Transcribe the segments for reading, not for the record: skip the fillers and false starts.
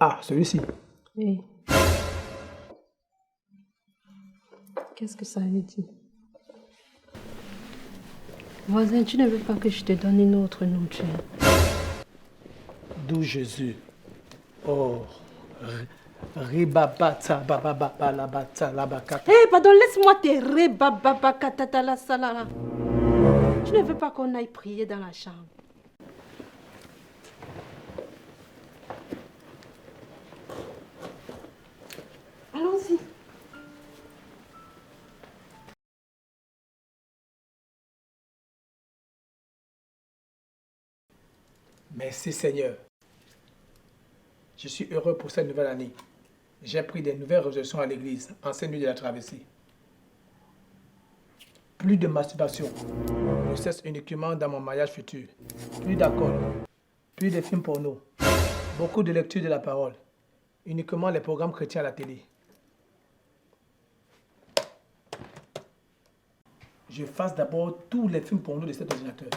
Ah, celui-ci. Oui. Qu'est-ce que ça veut dire? Voisin, tu ne veux pas que je te donne une autre nourriture? D'où Jésus. Oh. Ribabata, bababa, labata, labakata. Hé, pardon, laisse-moi te rebababakatata la salala. Tu ne veux pas qu'on aille prier dans la chambre? Allons-y. Merci Seigneur. Je suis heureux pour cette nouvelle année. J'ai pris des nouvelles résolutions à l'église en cette nuit de la traversée. Plus de masturbation. Je cesse uniquement dans mon mariage futur. Plus d'alcool. Plus de films porno. Beaucoup de lecture de la parole. Uniquement les programmes chrétiens à la télé. Je fasse d'abord tous les films porno de cet ordinateur.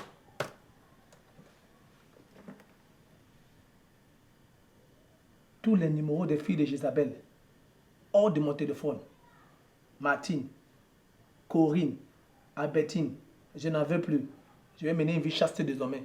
Tous les numéros des filles de Jézabel. Hors de mon téléphone. Martine, Corinne, Albertine, je n'en veux plus. Je vais mener une vie chaste désormais.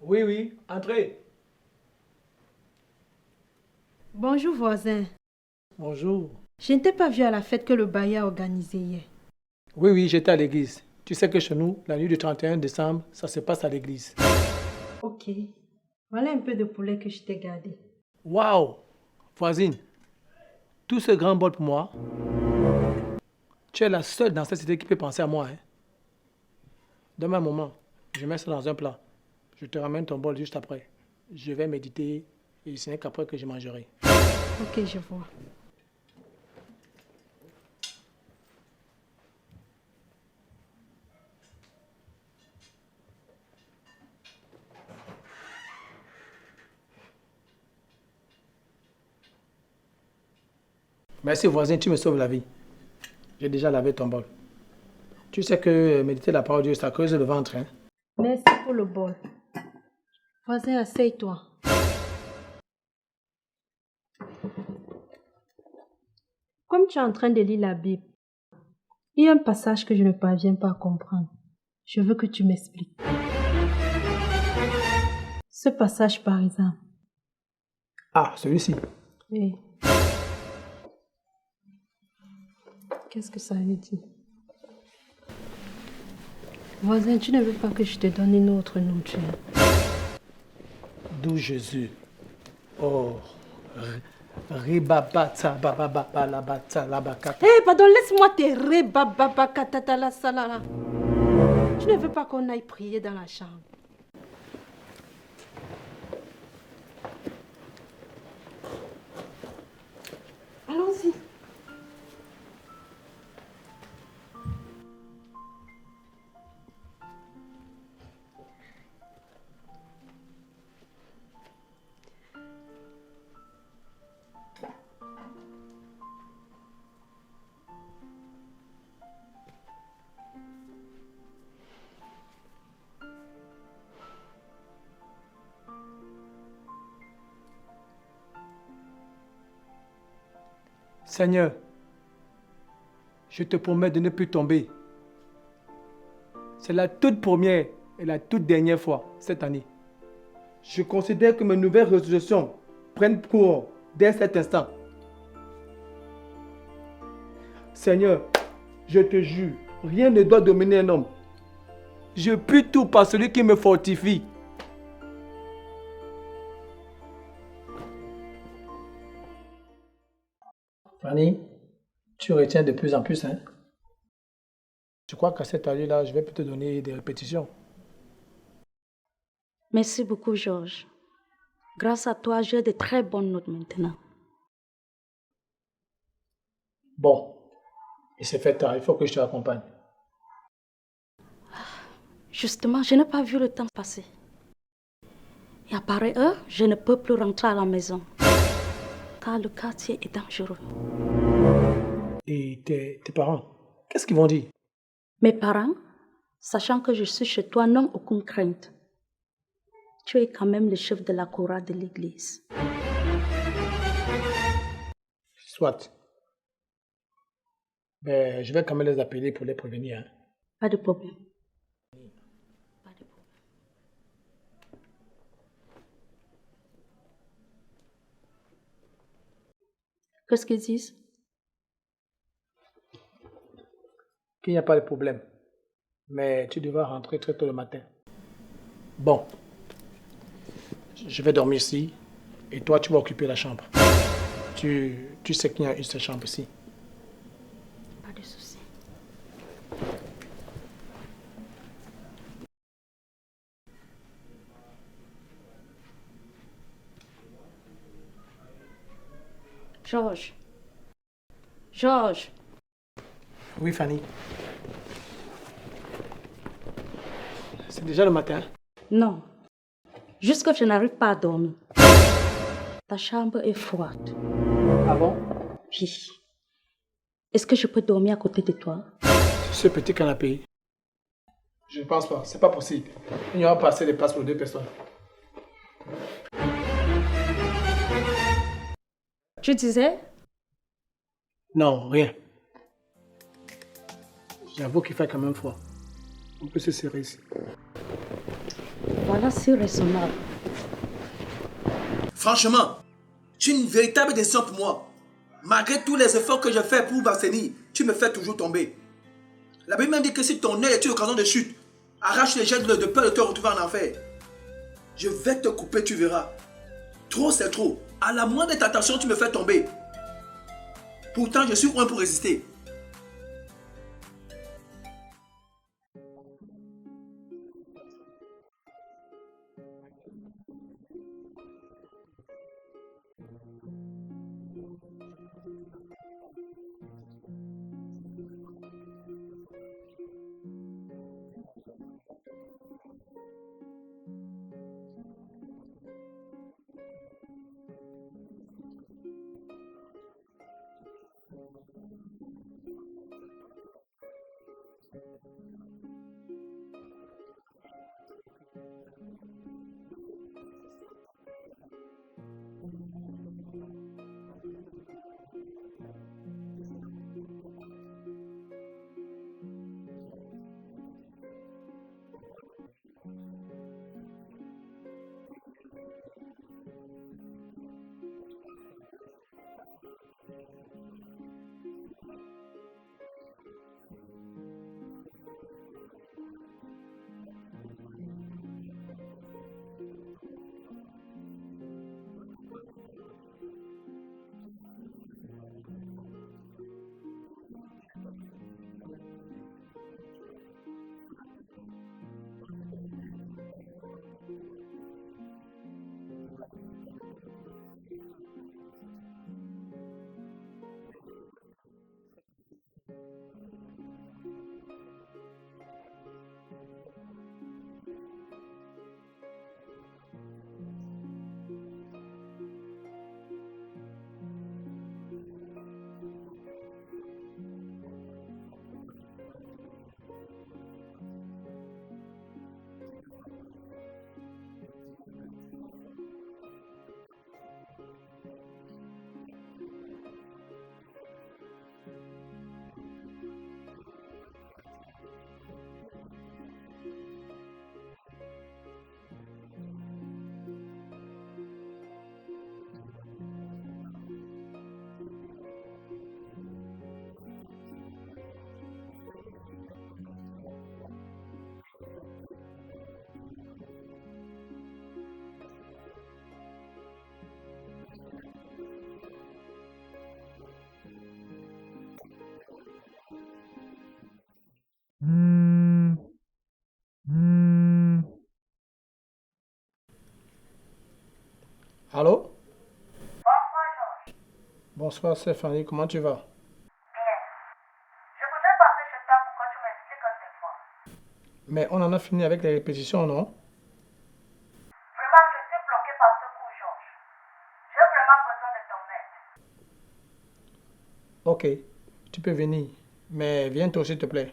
Oui, oui, entrez. Bonjour, voisin. Bonjour. Je ne t'ai pas vu à la fête que le bailli a organisée hier. Oui, oui, j'étais à l'église. Tu sais que chez nous, la nuit du 31 décembre, ça se passe à l'église. Ok. Voilà un peu de poulet que je t'ai gardé. Waouh! Voisine, tout ce grand bol pour moi. Tu es la seule dans cette cité qui peut penser à moi. Hein? Donne-moi un moment. Je mets ça dans un plat. Je te ramène ton bol juste après. Je vais méditer et ce n'est qu'après que je mangerai. Ok, je vois. Merci voisin, tu me sauves la vie. J'ai déjà lavé ton bol. Tu sais que méditer la parole de Dieu, ça creuse le ventre. Hein? Merci pour le bol. Voisin, asseye-toi. Comme tu es en train de lire la Bible, il y a un passage que je ne parviens pas à comprendre. Je veux que tu m'expliques. Ce passage, par exemple. Ah, celui-ci. Oui. Qu'est-ce que ça veut dire? Voisin, tu ne veux pas que je te donne une autre nourriture? D'où Jésus. Oh. Ribabata, bababa, labata, labakata. Hé, pardon, laisse-moi te rebababakatata la salala. Tu ne veux pas qu'on aille prier dans la chambre? Allons-y. Seigneur, je te promets de ne plus tomber. C'est la toute première et la toute dernière fois cette année. Je considère que mes nouvelles résolutions prennent cours dès cet instant. Seigneur, je te jure, rien ne doit dominer un homme. Je puis tout par celui qui me fortifie. Fanny, tu retiens de plus en plus, hein? Je crois qu'à cette allure-là, je vais plus te donner des répétitions. Merci beaucoup, Georges. Grâce à toi, j'ai de très bonnes notes maintenant. Bon, il s'est fait tard, il faut que je te raccompagne. Justement, je n'ai pas vu le temps passer. Et à pareille heure, je ne peux plus rentrer à la maison. car le quartier est dangereux. Et tes parents, qu'est-ce qu'ils vont dire? Mes parents, sachant que je suis chez toi, n'ont aucune crainte. Tu es quand même le chef de la chorale de l'église. Soit. Ben, je vais quand même les appeler pour les prévenir. Hein. Pas de problème. Pas de problème. Qu'est-ce qu'ils disent? Qu'il n'y a pas de problème. Mais tu devras rentrer très tôt le matin. Bon. Je vais dormir ici. Et toi, tu vas occuper la chambre. Tu sais qu'il y a une seule chambre ici. Pas de souci. Georges. Georges. Oui, Fanny. C'est déjà le matin. Non. Juste que je n'arrive pas à dormir. Ta chambre est froide. Ah bon? Oui. Est-ce que je peux dormir à côté de toi? Ce petit canapé. Je ne pense pas. C'est pas possible. Il n'y aura pas assez de place pour 2 personnes. Tu disais? Non, rien. J'avoue qu'il fait quand même froid. On peut se serrer ici. Voilà, c'est raisonnable. Franchement, tu es une véritable décision pour moi. Malgré tous les efforts que je fais pour m'abstenir, tu me fais toujours tomber. La Bible dit que si ton œil est une occasion de chute, arrache les jets de peur de te retrouver en enfer. Je vais te couper, tu verras. Trop, c'est trop. À la moindre tentation, tu me fais tomber. Pourtant, je suis loin pour résister. Allô? Bonsoir, Georges. Bonsoir, Stéphanie. Comment tu vas? Bien. Je voudrais passer chez toi pour que tu m'expliques un des fois. Mais on en a fini avec les répétitions, non? Vraiment, je suis bloquée par ce coup, Georges. J'ai vraiment besoin de ton aide. Ok, tu peux venir. Mais viens toi s'il te plaît.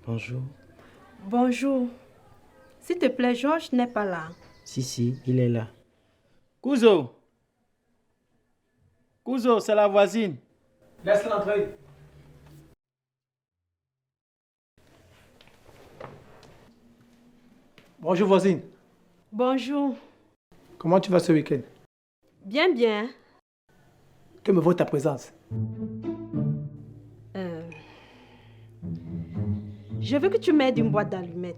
Bonjour. Bonjour. S'il te plaît, Georges n'est pas là. Si, il est là. Couso, c'est la voisine. Laisse-la entrer. Bonjour voisine. Bonjour. Comment tu vas ce week-end? Bien, bien. Que me vaut ta présence? Je veux que tu m'aides une boîte d'allumettes.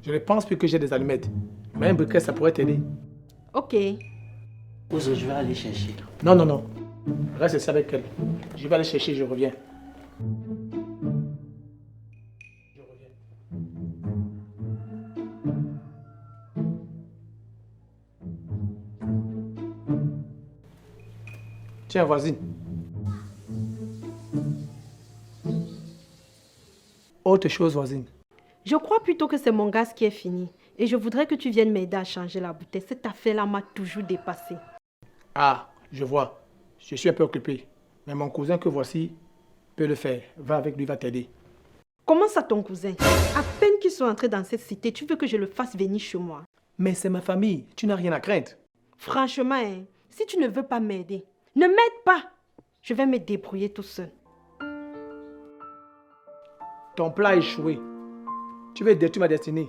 Je ne pense plus que j'ai des allumettes. Mais un briquet, ça pourrait t'aider. Ok. Ouzo, je vais aller chercher. Non. Reste ici avec elle. Je vais aller chercher, je reviens. Tiens, voisine. Autre chose, voisine. Je crois plutôt que c'est mon gaz qui est fini. Et je voudrais que tu viennes m'aider à changer la bouteille. Cette affaire-là m'a toujours dépassée. Ah, je vois. Je suis un peu occupé. Mais mon cousin que voici peut le faire. Va avec lui, va t'aider. Comment ça, ton cousin? À peine qu'ils sont entrés dans cette cité, tu veux que je le fasse venir chez moi? Mais c'est ma famille. Tu n'as rien à craindre. Franchement, si tu ne veux pas m'aider, ne m'aide pas. Je vais me débrouiller tout seul. Ton plat a échoué. Tu veux détruire ma destinée.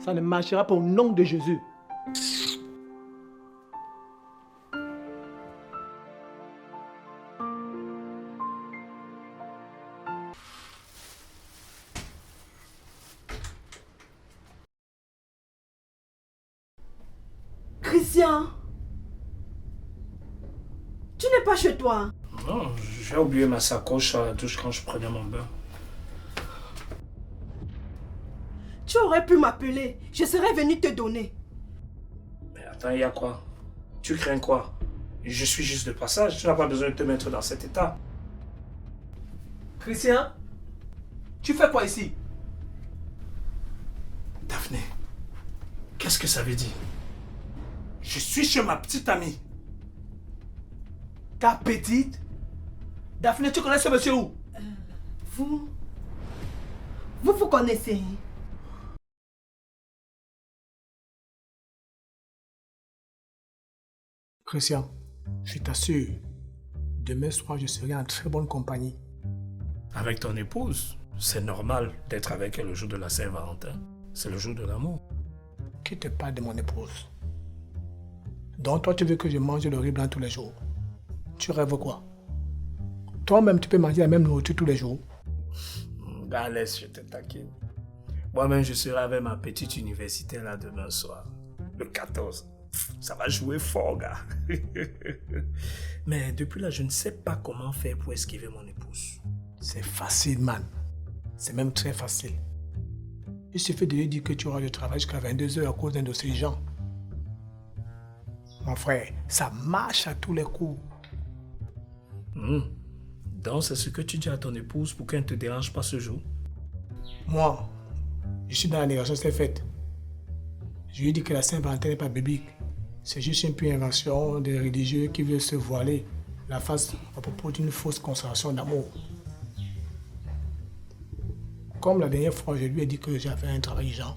Ça ne marchera pas au nom de Jésus. Christian, tu n'es pas chez toi. Non, j'ai oublié ma sacoche à la douche quand je prenais mon bain. Tu aurais pu m'appeler. Je serais venu te donner. Mais attends, il y a quoi? Tu crains quoi? Je suis juste de passage, tu n'as pas besoin de te mettre dans cet état. Christian, tu fais quoi ici? Daphné, qu'est-ce que ça veut dire? Je suis chez ma petite amie. Ta petite? Daphné, tu connais ce monsieur où? Vous vous connaissez? Christian, je t'assure, demain soir, je serai en très bonne compagnie. Avec ton épouse, c'est normal d'être avec elle le jour de la Saint-Valentin. C'est le jour de l'amour. Qui te parle de mon épouse? Donc toi, tu veux que je mange le riz blanc tous les jours? Tu rêves quoi? Toi-même, tu peux manger la même nourriture tous les jours? Laisse, je te taquine. Moi-même, je serai avec ma petite universitaire là demain soir. Le 14. Ça va jouer fort, gars. Mais depuis là, je ne sais pas comment faire pour esquiver mon épouse. C'est facile, man. C'est même très facile. Il suffit de lui dire que tu auras du travail jusqu'à 22h à cause d'un dossier urgent. Mon frère, ça marche à tous les coups. Donc, c'est ce que tu dis à ton épouse pour qu'elle ne te dérange pas ce jour? Moi, je suis dans la négation, c'est faite. Je lui ai dit que la Saint-Valentin n'est pas biblique. C'est juste une pure invention des religieux qui veulent se voiler la face à propos d'une fausse consolation d'amour. Comme la dernière fois, je lui ai dit que j'avais un travail urgent.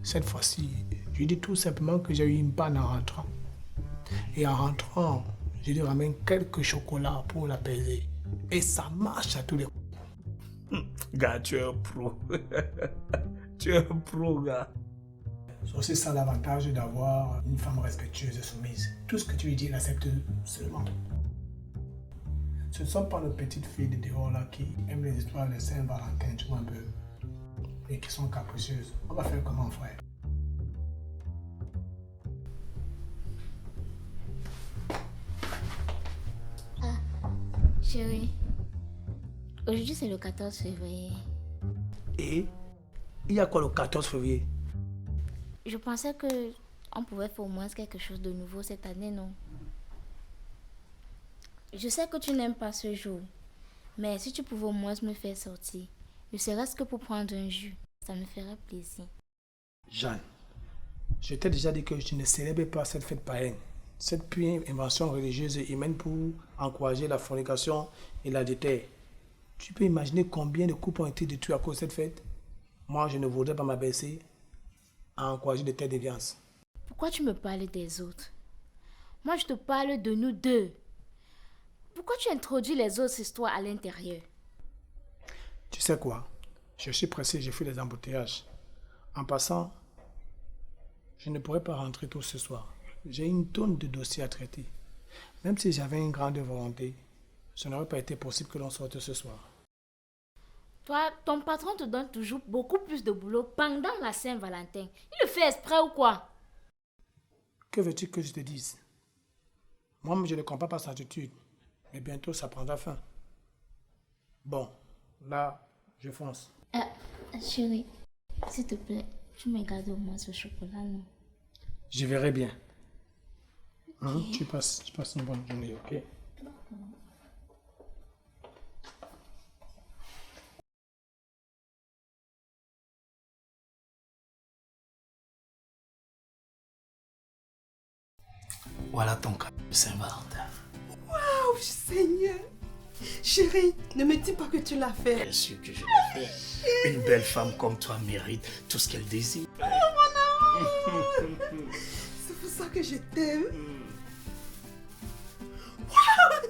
Cette fois-ci, je lui ai dit tout simplement que j'ai eu une panne en rentrant. Et en rentrant, je lui ramène quelques chocolats pour l'apaiser. Et ça marche à tous les coups. Gars, tu es un pro. Tu es un pro, gars. C'est aussi ça l'avantage d'avoir une femme respectueuse et soumise. Tout ce que tu lui dis, elle accepte seulement. Ce ne sont pas nos petites filles de dehors là qui aiment les histoires de Saint-Valentin, tu vois un peu, et qui sont capricieuses. On va faire comment, frère? Chérie, aujourd'hui c'est le 14 février. Et il y a quoi le 14 février? Je pensais que on pouvait faire au moins quelque chose de nouveau cette année, non? Je sais que tu n'aimes pas ce jour, mais si tu pouvais au moins me faire sortir, ne serait-ce que pour prendre un jus, ça me ferait plaisir. Jeanne, je t'ai déjà dit que je ne célèbre pas cette fête païenne. Cette pure invention religieuse et humaine pour encourager la fornication et la déterre. Tu peux imaginer combien de couples ont été détruits à cause de cette fête? Moi, je ne voudrais pas m'abaisser à encourager de telles déviances. Pourquoi tu me parles des autres? Moi, je te parle de nous deux. Pourquoi tu introduis les autres histoires à l'intérieur? Tu sais quoi? Je suis pressé, j'ai fait les embouteillages. En passant, je ne pourrais pas rentrer tôt ce soir. J'ai une tonne de dossiers à traiter. Même si j'avais une grande volonté, ce n'aurait pas été possible que l'on sorte ce soir. Toi, ton patron te donne toujours beaucoup plus de boulot pendant la Saint-Valentin. Il le fait exprès ou quoi? Que veux-tu que je te dise? Moi-même, je ne comprends pas sa attitude. Mais bientôt, ça prendra fin. Bon, là, je fonce. Chérie, s'il te plaît, tu me gardes au moins ce chocolat, non? Je verrai bien. Hein? Tu passes une bonne journée, ok? Voilà ton cadeau de Saint-Valentin. Waouh, Seigneur! Chérie, ne me dis pas que tu l'as fait. Bien sûr que je l'ai fait. Une belle femme comme toi mérite tout ce qu'elle désire. Oh mon amour! C'est pour ça que je t'aime. Waouh!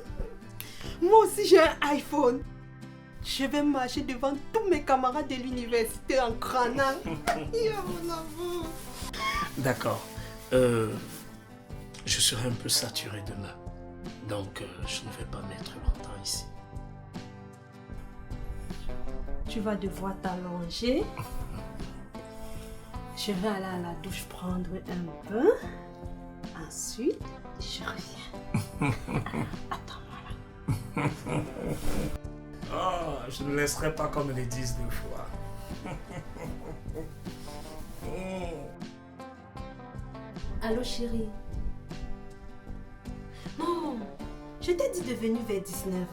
Moi aussi j'ai un iPhone. Je vais marcher devant tous mes camarades de l'université en crânant. Oh mon amour! D'accord. Je serai un peu saturé demain. Donc, je ne vais pas mettre longtemps ici. Tu vas devoir t'allonger. Je vais aller à la douche prendre un bain. Ensuite, je reviens. Attends-moi là. Oh, je ne laisserai pas comme les disent deux fois. Allô chérie? Non, je t'ai dit de venir vers 19h.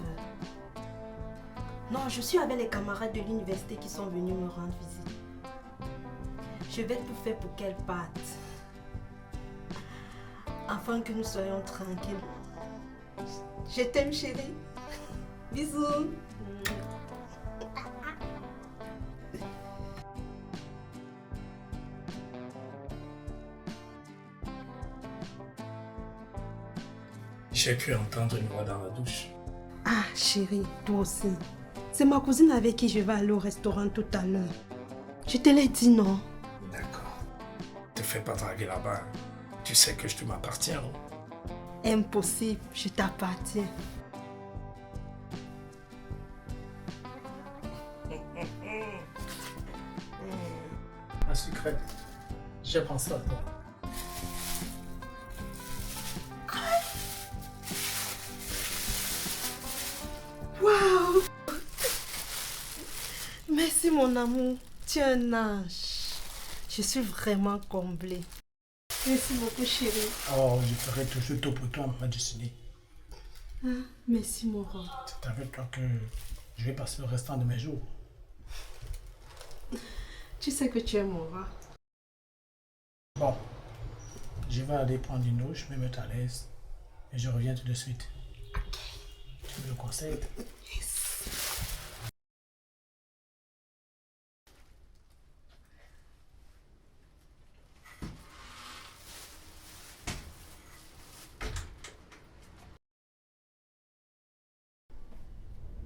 Non, je suis avec les camarades de l'université qui sont venus me rendre visite. Je vais tout faire pour qu'elles partent. Afin que nous soyons tranquilles. Je t'aime chérie. Bisous. J'ai pu entendre une voix dans la douche. Ah chérie, toi aussi. C'est ma cousine avec qui je vais aller au restaurant tout à l'heure. Je te l'ai dit, non? D'accord. Te fais pas draguer là-bas. Tu sais que je te m'appartiens. Impossible, je t'appartiens. La sucrète, j'ai pensé à toi. Waouh! Merci mon amour, tu es un ange. Je suis vraiment comblée. Merci beaucoup chérie. Oh, je ferai toujours tout pour toi, ma destinée. Merci, mon roi. C'est avec toi que je vais passer le restant de mes jours. Tu sais que tu es mon roi. Bon, je vais aller prendre une douche, me mettre à l'aise et je reviens tout de suite. Tu me le conseilles?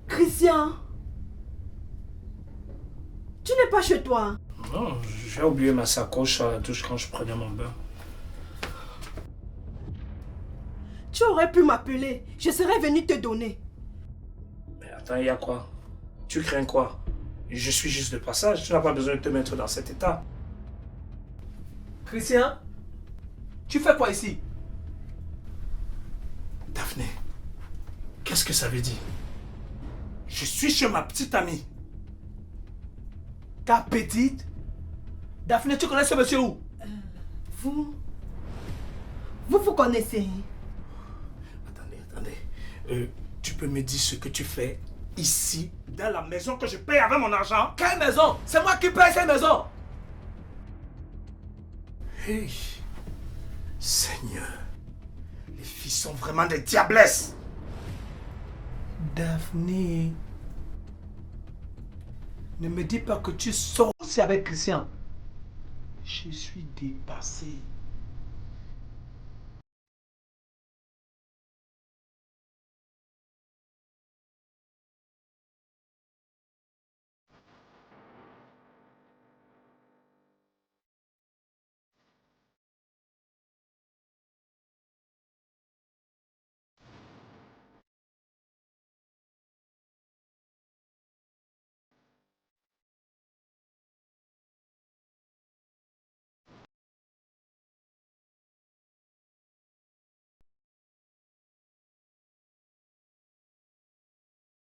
Christian, tu n'es pas chez toi. Non, j'ai oublié ma sacoche à la douche quand je prenais mon bain. Tu aurais pu m'appeler. Je serais venu te donner. Mais attends, il y a quoi? Tu crains quoi? Je suis juste de passage, tu n'as pas besoin de te mettre dans cet état. Christian, tu fais quoi ici? Daphné, qu'est-ce que ça veut dire? Je suis chez ma petite amie. Ta petite? Daphné, tu connais ce monsieur où? Vous vous connaissez? Attendez. Tu peux me dire ce que tu fais ici, dans la maison que je paye avec mon argent? Quelle maison? C'est moi qui paye cette maison. Hey, Seigneur, les filles sont vraiment des diablesses. Daphné, ne me dis pas que tu sors aussi avec Christian. Je suis dépassé.